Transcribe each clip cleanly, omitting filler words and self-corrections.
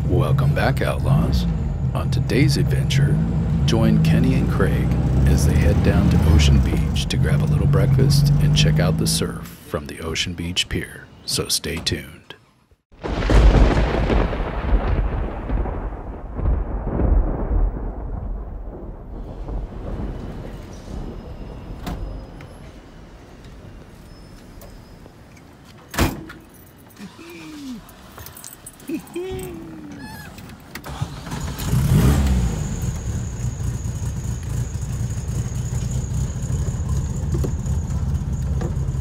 Welcome back, Outlaws. On today's adventure, join Kenny and Craig as they head down to Ocean Beach to grab a little breakfast and check out the surf from the Ocean Beach Pier, so stay tuned.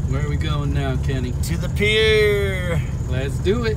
Where are we going now, Kenny? To the pier! Let's do it.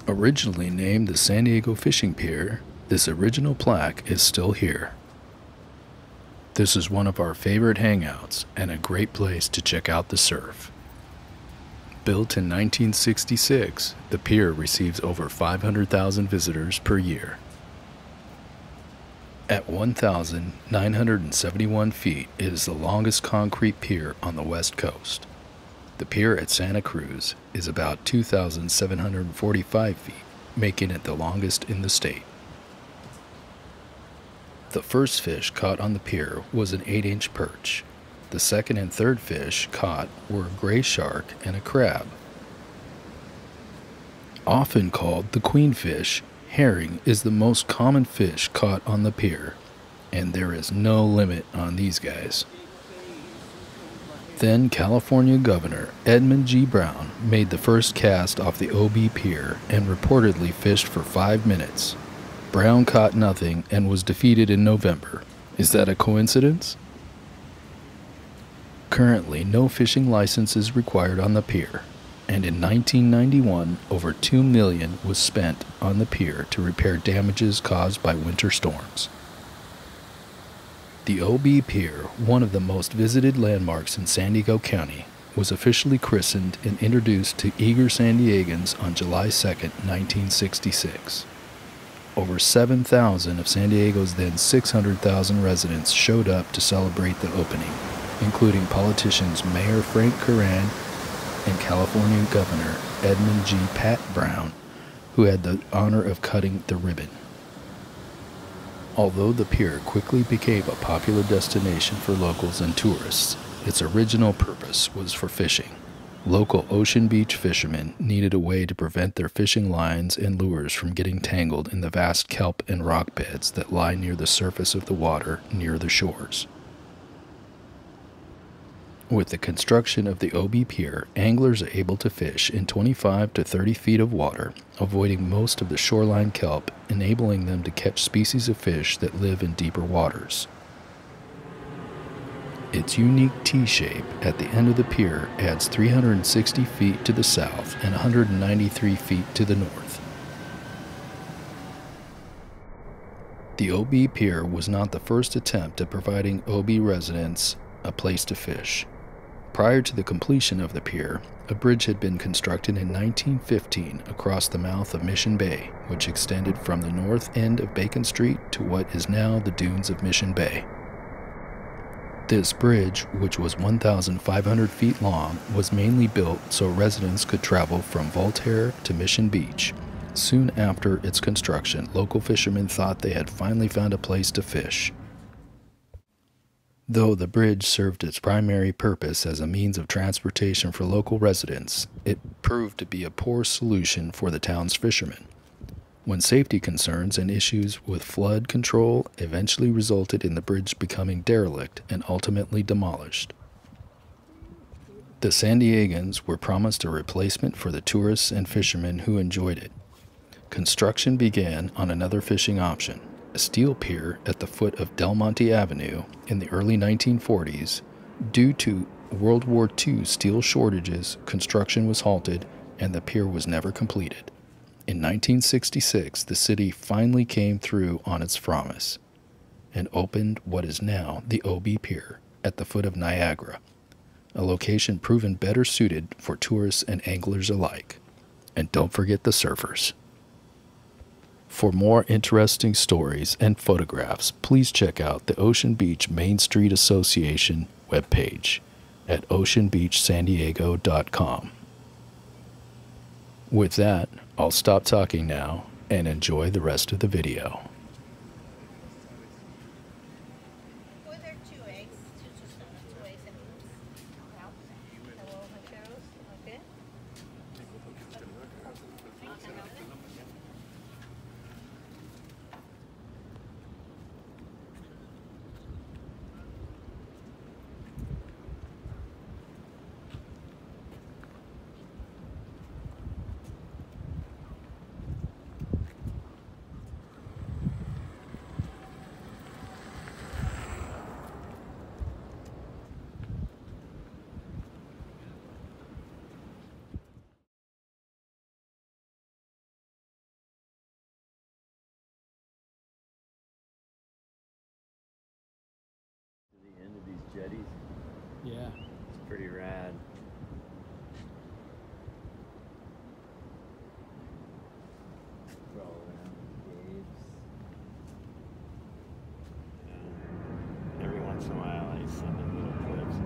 Originally named the San Diego Fishing Pier, this original plaque is still here. This is one of our favorite hangouts and a great place to check out the surf. Built in 1966, the pier receives over 500,000 visitors per year. At 1,971 feet, it is the longest concrete pier on the West Coast. The pier at Santa Cruz is about 2,745 feet, making it the longest in the state. The first fish caught on the pier was an 8-inch perch. The second and third fish caught were a gray shark and a crab. Often called the queenfish, herring is the most common fish caught on the pier, and there is no limit on these guys. Then California Governor Edmund G. Brown made the first cast off the OB Pier and reportedly fished for 5 minutes. Brown caught nothing and was defeated in November. Is that a coincidence? Currently, no fishing license is required on the pier, and in 1991, over $2 million was spent on the pier to repair damages caused by winter storms. The OB Pier, one of the most visited landmarks in San Diego County, was officially christened and introduced to eager San Diegans on July 2, 1966. Over 7,000 of San Diego's then 600,000 residents showed up to celebrate the opening, including politicians Mayor Frank Curran and California Governor Edmund G. Pat Brown, who had the honor of cutting the ribbon. Although the pier quickly became a popular destination for locals and tourists, its original purpose was for fishing. Local Ocean Beach fishermen needed a way to prevent their fishing lines and lures from getting tangled in the vast kelp and rock beds that lie near the surface of the water near the shores. With the construction of the OB Pier, anglers are able to fish in 25 to 30 feet of water, avoiding most of the shoreline kelp, enabling them to catch species of fish that live in deeper waters. Its unique T-shape at the end of the pier adds 360 feet to the south and 193 feet to the north. The OB Pier was not the first attempt at providing OB residents a place to fish. Prior to the completion of the pier, a bridge had been constructed in 1915 across the mouth of Mission Bay, which extended from the north end of Bacon Street to what is now the dunes of Mission Bay. This bridge, which was 1,500 feet long, was mainly built so residents could travel from Voltaire to Mission Beach. Soon after its construction, local fishermen thought they had finally found a place to fish. Though the bridge served its primary purpose as a means of transportation for local residents, it proved to be a poor solution for the town's fishermen, when safety concerns and issues with flood control eventually resulted in the bridge becoming derelict and ultimately demolished. The San Diegans were promised a replacement for the tourists and fishermen who enjoyed it. Construction began on another fishing option, a steel pier at the foot of Del Monte Avenue in the early 1940s. Due to World War II steel shortages, construction was halted and the pier was never completed. In 1966, the city finally came through on its promise and opened what is now the OB Pier at the foot of Niagara, a location proven better suited for tourists and anglers alike. And don't forget the surfers. For more interesting stories and photographs, please check out the Ocean Beach Main Street Association webpage at oceanbeachsandiego.com. With that, I'll stop talking now and enjoy the rest of the video. Were there 2 eggs? Two eggs and hello, Materos. Okay. The end of these jetties. Yeah. It's pretty rad. Roll around the caves. Yeah. Every once in a while I send in little clips.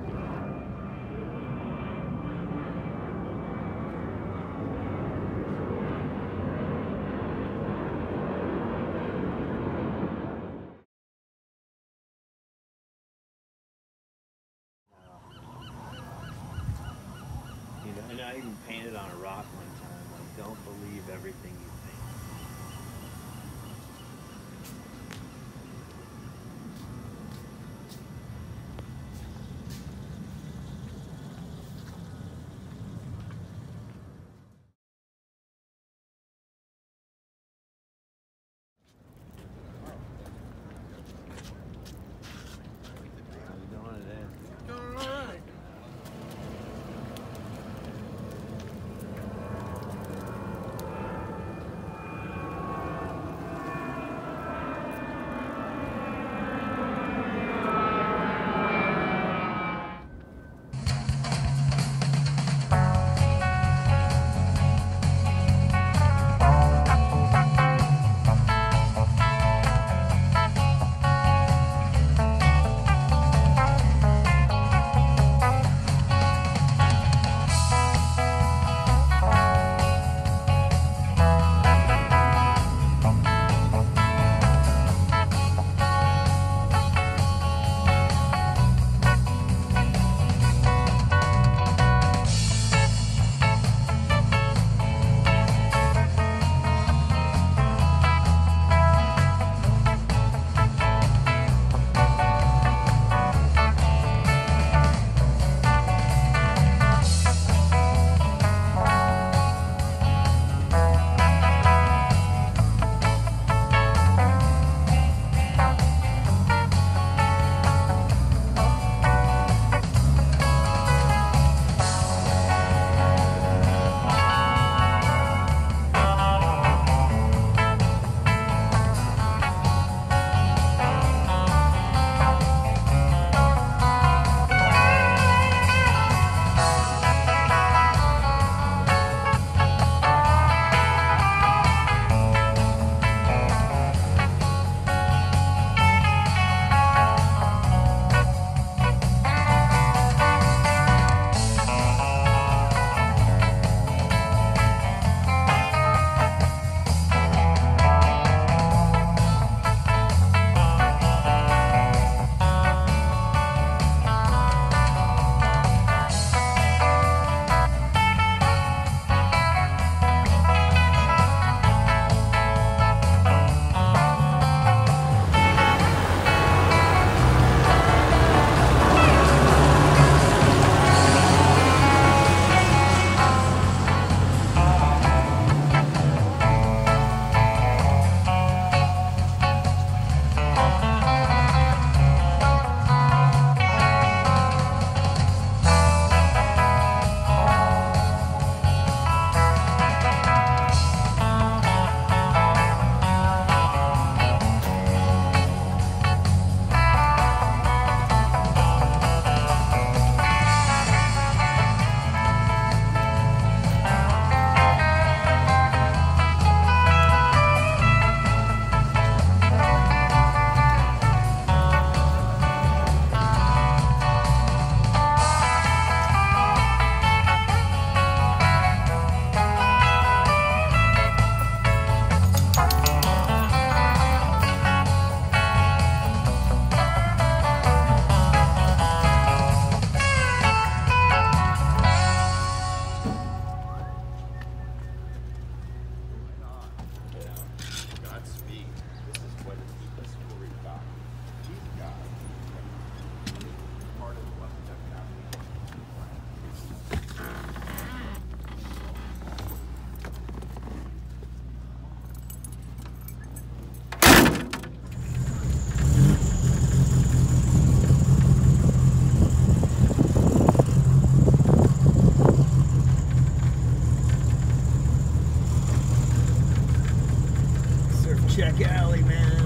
And I even painted on a rock one time, like, don't believe everything you think. How you doing today? All right. check alley, man.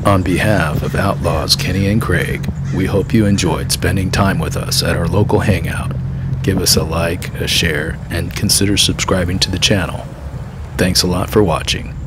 On behalf of Outlaws Kenny and Craig, we hope you enjoyed spending time with us at our local hangout. Give us a like, a share, and consider subscribing to the channel. Thanks a lot for watching.